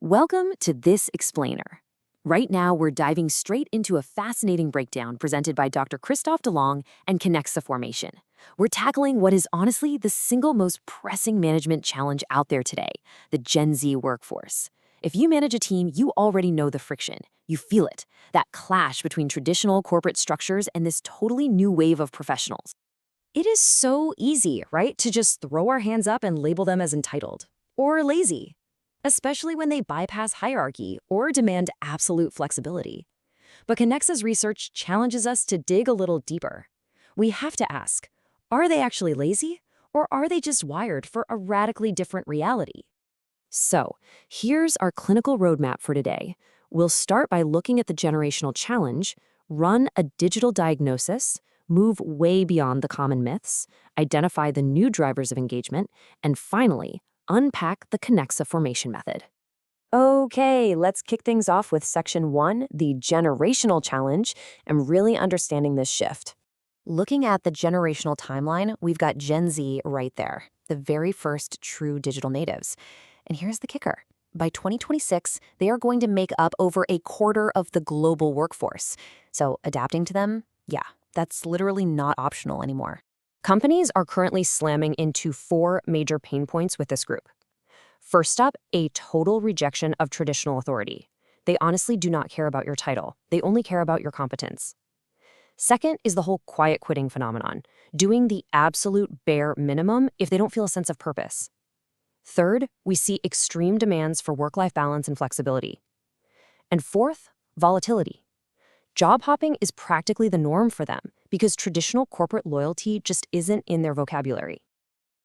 Welcome to This Explainer. Right now, we're diving straight into a fascinating breakdown presented by Dr. Christophe Delong and Kinexa formation. We're tackling what is honestly the single most pressing management challenge out there today, the Gen Z workforce. If you manage a team, you already know the friction. You feel it, that clash between traditional corporate structures and this totally new wave of professionals. It is so easy, right, to just throw our hands up and label them as entitled or lazy, especially when they bypass hierarchy or demand absolute flexibility. But Kinexa's research challenges us to dig a little deeper. We have to ask, are they actually lazy, or are they just wired for a radically different reality? So, here's our clinical roadmap for today. We'll start by looking at the generational challenge, run a digital diagnosis, move way beyond the common myths, identify the new drivers of engagement, and finally, unpack the Kinexa formation method. Okay, let's kick things off with Section 1, the generational challenge, and really understanding this shift. Looking at the generational timeline, we've got Gen Z right there, the very first true digital natives. And here's the kicker. By 2026, they are going to make up over a quarter of the global workforce. So adapting to them, yeah, that's literally not optional anymore. Companies are currently slamming into 4 major pain points with this group. First up, a total rejection of traditional authority. They honestly do not care about your title. They only care about your competence. Second is the whole quiet quitting phenomenon, doing the absolute bare minimum if they don't feel a sense of purpose. Third, we see extreme demands for work-life balance and flexibility. And fourth, volatility. Job hopping is practically the norm for them because traditional corporate loyalty just isn't in their vocabulary.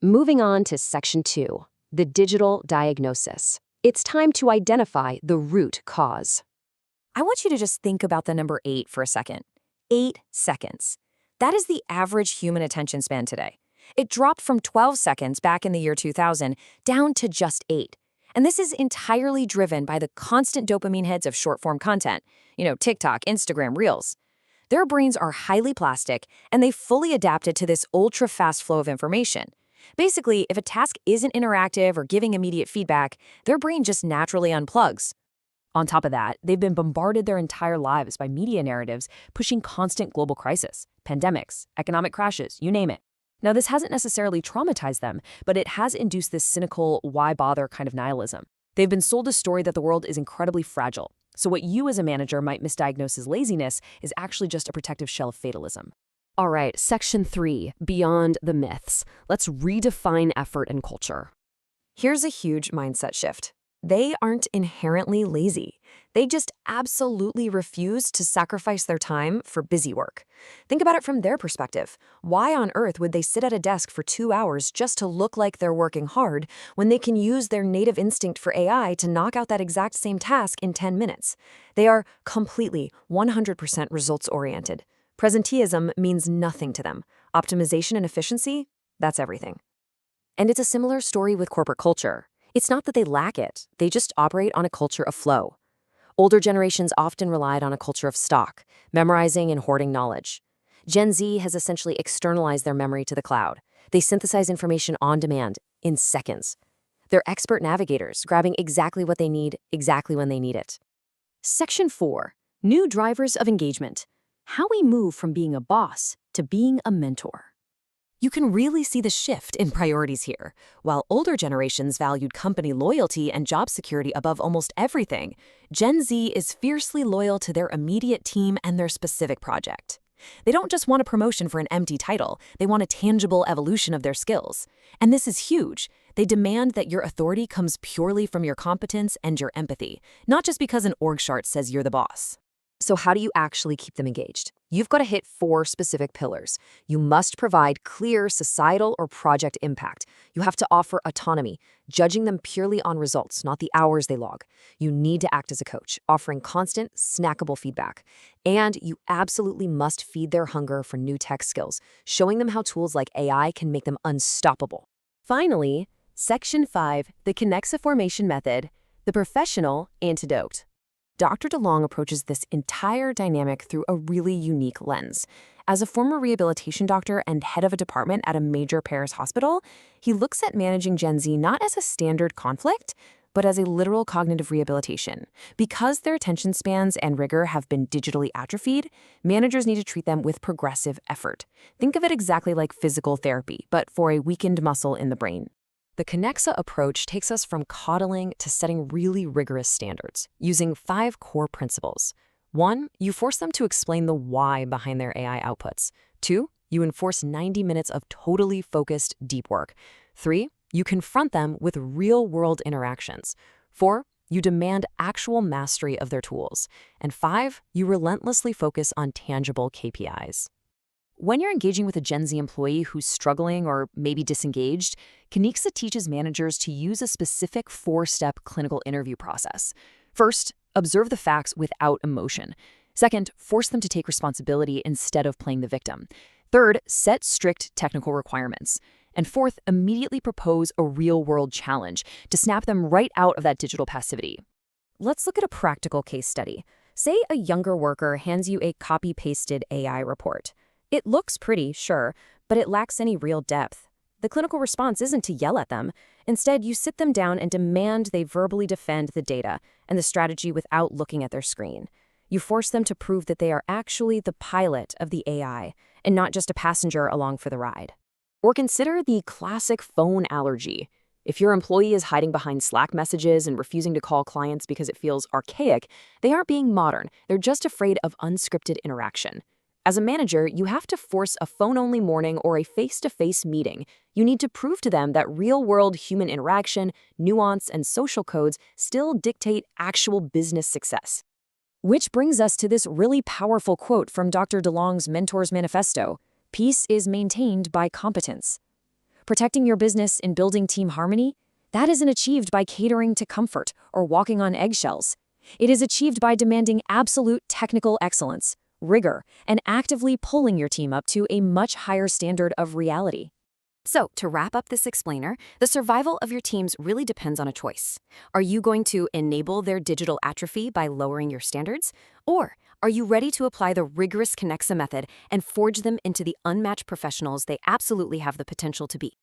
Moving on to Section 2, the digital diagnosis. It's time to identify the root cause. I want you to just think about the number 8 for a second. 8 seconds. That is the average human attention span today. It dropped from 12 seconds back in the year 2000 down to just 8. And this is entirely driven by the constant dopamine hits of short-form content, TikTok, Instagram, Reels. Their brains are highly plastic, and they fully adapted to this ultra-fast flow of information. Basically, if a task isn't interactive or giving immediate feedback, their brain just naturally unplugs. On top of that, they've been bombarded their entire lives by media narratives pushing constant global crisis, pandemics, economic crashes, you name it. Now, this hasn't necessarily traumatized them, but it has induced this cynical, why bother kind of nihilism. They've been sold a story that the world is incredibly fragile. So what you as a manager might misdiagnose as laziness is actually just a protective shell of fatalism. All right, Section 3, beyond the myths. Let's redefine effort and culture. Here's a huge mindset shift. They aren't inherently lazy. They just absolutely refuse to sacrifice their time for busy work. Think about it from their perspective. Why on earth would they sit at a desk for 2 hours just to look like they're working hard when they can use their native instinct for AI to knock out that exact same task in 10 minutes? They are completely 100% results-oriented. Presenteeism means nothing to them. Optimization and efficiency, that's everything. And it's a similar story with corporate culture. It's not that they lack it, they just operate on a culture of flow. Older generations often relied on a culture of stock, memorizing and hoarding knowledge. Gen Z has essentially externalized their memory to the cloud. They synthesize information on demand, in seconds. They're expert navigators, grabbing exactly what they need, exactly when they need it. Section 4, new drivers of engagement. How we move from being a boss to being a mentor. You can really see the shift in priorities here. While older generations valued company loyalty and job security above almost everything, Gen Z is fiercely loyal to their immediate team and their specific project. They don't just want a promotion for an empty title, they want a tangible evolution of their skills. And this is huge. They demand that your authority comes purely from your competence and your empathy, not just because an org chart says you're the boss. So how do you actually keep them engaged? You've got to hit 4 specific pillars. You must provide clear societal or project impact. You have to offer autonomy, judging them purely on results, not the hours they log. You need to act as a coach, offering constant, snackable feedback. And you absolutely must feed their hunger for new tech skills, showing them how tools like AI can make them unstoppable. Finally, Section 5, the Kinexa formation method, the professional antidote. Dr. Delong approaches this entire dynamic through a really unique lens. As a former rehabilitation doctor and head of a department at a major Paris hospital, he looks at managing Gen Z not as a standard conflict, but as a literal cognitive rehabilitation. Because their attention spans and rigor have been digitally atrophied, managers need to treat them with progressive effort. Think of it exactly like physical therapy, but for a weakened muscle in the brain. The Kinexa approach takes us from coddling to setting really rigorous standards, using 5 core principles. 1, you force them to explain the why behind their AI outputs. 2, you enforce 90 minutes of totally focused, deep work. 3, you confront them with real-world interactions. 4, you demand actual mastery of their tools. And 5, you relentlessly focus on tangible KPIs. When you're engaging with a Gen Z employee who's struggling or maybe disengaged, Kinexa teaches managers to use a specific 4-step clinical interview process. First, observe the facts without emotion. Second, force them to take responsibility instead of playing the victim. Third, set strict technical requirements. And fourth, immediately propose a real-world challenge to snap them right out of that digital passivity. Let's look at a practical case study. Say a younger worker hands you a copy-pasted AI report. It looks pretty, sure, but it lacks any real depth. The clinical response isn't to yell at them. Instead, you sit them down and demand they verbally defend the data and the strategy without looking at their screen. You force them to prove that they are actually the pilot of the AI and not just a passenger along for the ride. Or consider the classic phone allergy. If your employee is hiding behind Slack messages and refusing to call clients because it feels archaic, they aren't being modern. They're just afraid of unscripted interaction. As a manager, you have to force a phone-only morning or a face-to-face meeting. You need to prove to them that real-world human interaction, nuance, and social codes still dictate actual business success. Which brings us to this really powerful quote from Dr. Delong's Mentor's Manifesto: "Peace is maintained by competence." Protecting your business and building team harmony, that isn't achieved by catering to comfort or walking on eggshells. It is achieved by demanding absolute technical excellence, rigor, and actively pulling your team up to a much higher standard of reality. So, to wrap up this explainer, the survival of your teams really depends on a choice. Are you going to enable their digital atrophy by lowering your standards? Or are you ready to apply the rigorous Kinexa method and forge them into the unmatched professionals they absolutely have the potential to be?